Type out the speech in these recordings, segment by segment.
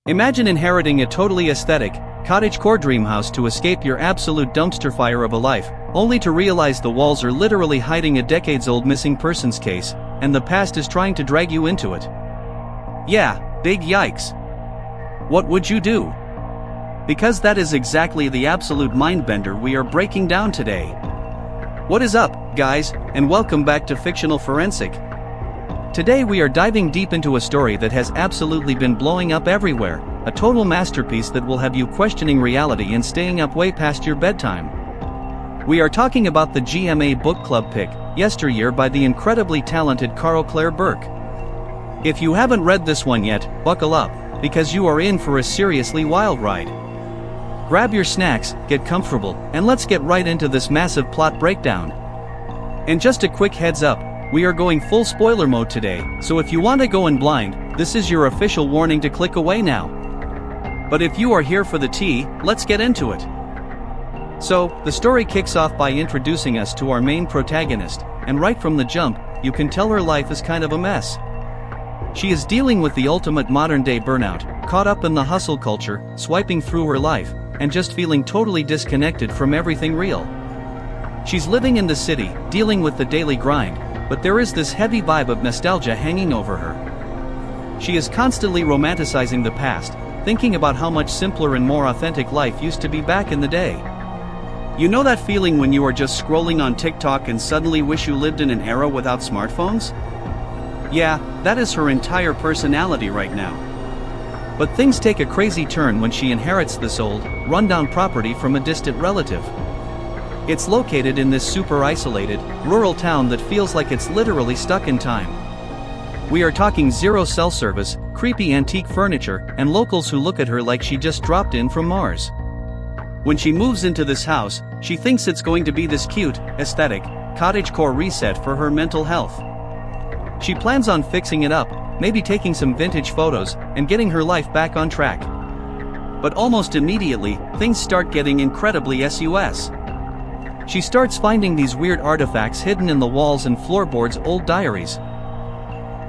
Imagine inheriting a totally aesthetic, cottage-core dream house to escape your absolute dumpster fire of a life, only to realize the walls are literally hiding a decades-old missing persons case, and the past is trying to drag you into it. Yeah, big yikes. What would you do? Because that is exactly the absolute mindbender we are breaking down today. What is up, guys, and welcome back to Fictional Forensic. Today we are diving deep into a story that has absolutely been blowing up everywhere, a total masterpiece that will have you questioning reality and staying up way past your bedtime. We are talking about the GMA Book Club Pick, Yesteryear by the incredibly talented Caro Claire Burke. If you haven't read this one yet, buckle up, because you are in for a seriously wild ride. Grab your snacks, get comfortable, and let's get right into this massive plot breakdown. And just a quick heads up, we are going full spoiler mode today, so if you want to go in blind, this is your official warning to click away now. But if you are here for the tea, let's get into it. So, the story kicks off by introducing us to our main protagonist, and right from the jump, you can tell her life is kind of a mess. She is dealing with the ultimate modern-day burnout, caught up in the hustle culture, swiping through her life, and just feeling totally disconnected from everything real. She's living in the city, dealing with the daily grind, but there is this heavy vibe of nostalgia hanging over her. She is constantly romanticizing the past, thinking about how much simpler and more authentic life used to be back in the day. You know that feeling when you are just scrolling on TikTok and suddenly wish you lived in an era without smartphones? Yeah, that is her entire personality right now. But things take a crazy turn when she inherits this old, rundown property from a distant relative. It's located in this super isolated, rural town that feels like it's literally stuck in time. We are talking zero cell service, creepy antique furniture, and locals who look at her like she just dropped in from Mars. When she moves into this house, she thinks it's going to be this cute, aesthetic, cottage-core reset for her mental health. She plans on fixing it up, maybe taking some vintage photos, and getting her life back on track. But almost immediately, things start getting incredibly sus. She starts finding these weird artifacts hidden in the walls and floorboards, old diaries,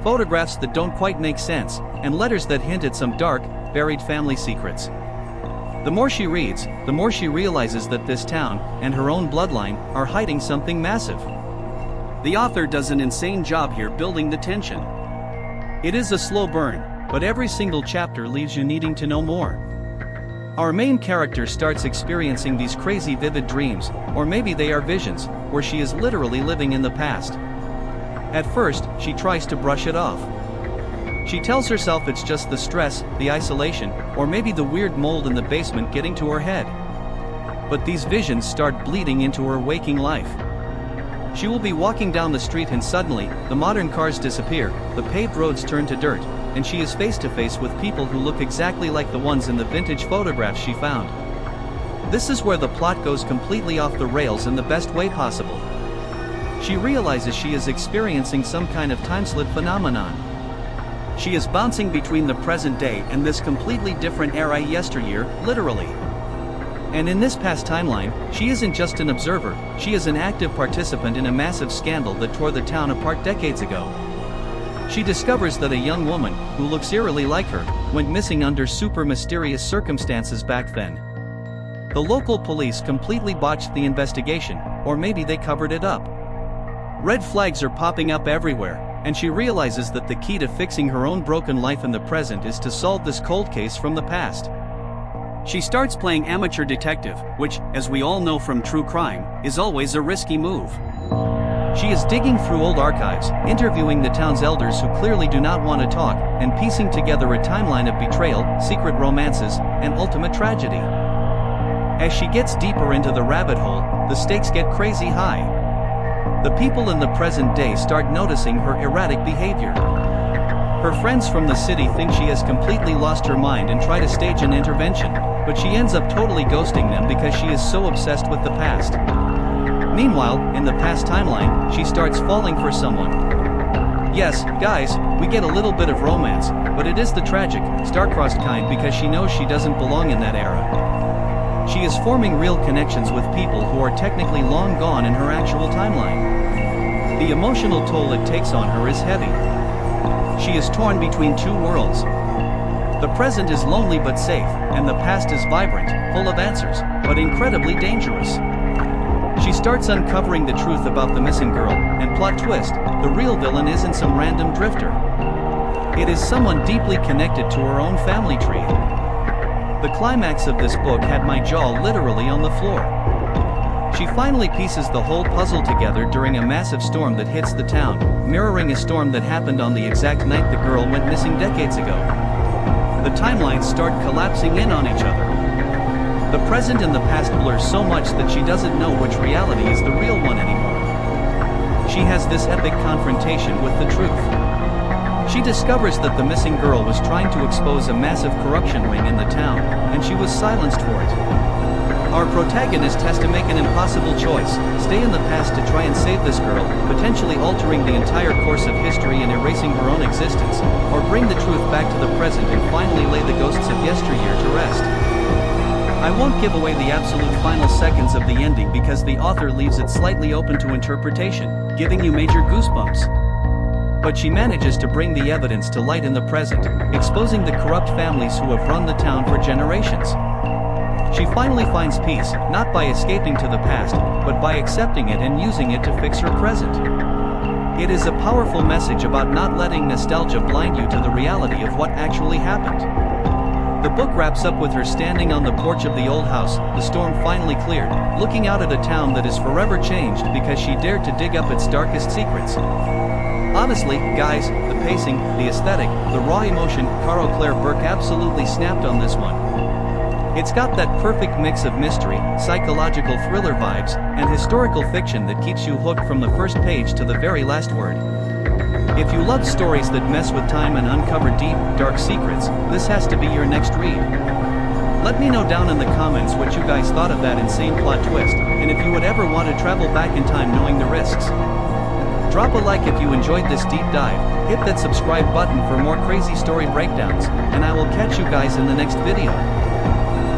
photographs that don't quite make sense, and letters that hint at some dark, buried family secrets. The more she reads, the more she realizes that this town, and her own bloodline, are hiding something massive. The author does an insane job here building the tension. It is a slow burn, but every single chapter leaves you needing to know more. Our main character starts experiencing these crazy vivid dreams, or maybe they are visions, where she is literally living in the past. At first, she tries to brush it off. She tells herself it's just the stress, the isolation, or maybe the weird mold in the basement getting to her head. But these visions start bleeding into her waking life. She will be walking down the street and suddenly, the modern cars disappear, the paved roads turn to dirt, and she is face to face with people who look exactly like the ones in the vintage photographs she found. This is where the plot goes completely off the rails in the best way possible. She realizes she is experiencing some kind of time-slip phenomenon. She is bouncing between the present day and this completely different era, yesteryear, literally. And in this past timeline, she isn't just an observer, she is an active participant in a massive scandal that tore the town apart decades ago. She discovers that a young woman, who looks eerily like her, went missing under super mysterious circumstances back then. The local police completely botched the investigation, or maybe they covered it up. Red flags are popping up everywhere, and she realizes that the key to fixing her own broken life in the present is to solve this cold case from the past. She starts playing amateur detective, which, as we all know from true crime, is always a risky move. She is digging through old archives, interviewing the town's elders who clearly do not want to talk, and piecing together a timeline of betrayal, secret romances, and ultimate tragedy. As she gets deeper into the rabbit hole, the stakes get crazy high. The people in the present day start noticing her erratic behavior. Her friends from the city think she has completely lost her mind and try to stage an intervention, but she ends up totally ghosting them because she is so obsessed with the past. Meanwhile, in the past timeline, she starts falling for someone. Yes, guys, we get a little bit of romance, but it is the tragic, star-crossed kind because she knows she doesn't belong in that era. She is forming real connections with people who are technically long gone in her actual timeline. The emotional toll it takes on her is heavy. She is torn between two worlds. The present is lonely but safe, and the past is vibrant, full of answers, but incredibly dangerous. She starts uncovering the truth about the missing girl, and plot twist, the real villain isn't some random drifter. It is someone deeply connected to her own family tree. The climax of this book had my jaw literally on the floor. She finally pieces the whole puzzle together during a massive storm that hits the town, mirroring a storm that happened on the exact night the girl went missing decades ago. The timelines start collapsing in on each other. The present and the past blur so much that she doesn't know which reality is the real one anymore. She has this epic confrontation with the truth. She discovers that the missing girl was trying to expose a massive corruption ring in the town, and she was silenced for it. Our protagonist has to make an impossible choice: stay in the past to try and save this girl, potentially altering the entire course of history and erasing her own existence, or bring the truth back to the present and finally lay the ghosts of yesteryear to rest. I won't give away the absolute final seconds of the ending because the author leaves it slightly open to interpretation, giving you major goosebumps. But she manages to bring the evidence to light in the present, exposing the corrupt families who have run the town for generations. She finally finds peace, not by escaping to the past, but by accepting it and using it to fix her present. It is a powerful message about not letting nostalgia blind you to the reality of what actually happened. The book wraps up with her standing on the porch of the old house, the storm finally cleared, looking out at a town that is forever changed because she dared to dig up its darkest secrets. Honestly, guys, the pacing, the aesthetic, the raw emotion, Caro Claire Burke absolutely snapped on this one. It's got that perfect mix of mystery, psychological thriller vibes, and historical fiction that keeps you hooked from the first page to the very last word. If you love stories that mess with time and uncover deep, dark secrets, this has to be your next read. Let me know down in the comments what you guys thought of that insane plot twist, and if you would ever want to travel back in time knowing the risks. Drop a like if you enjoyed this deep dive, hit that subscribe button for more crazy story breakdowns, and I will catch you guys in the next video.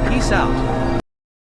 Peace out.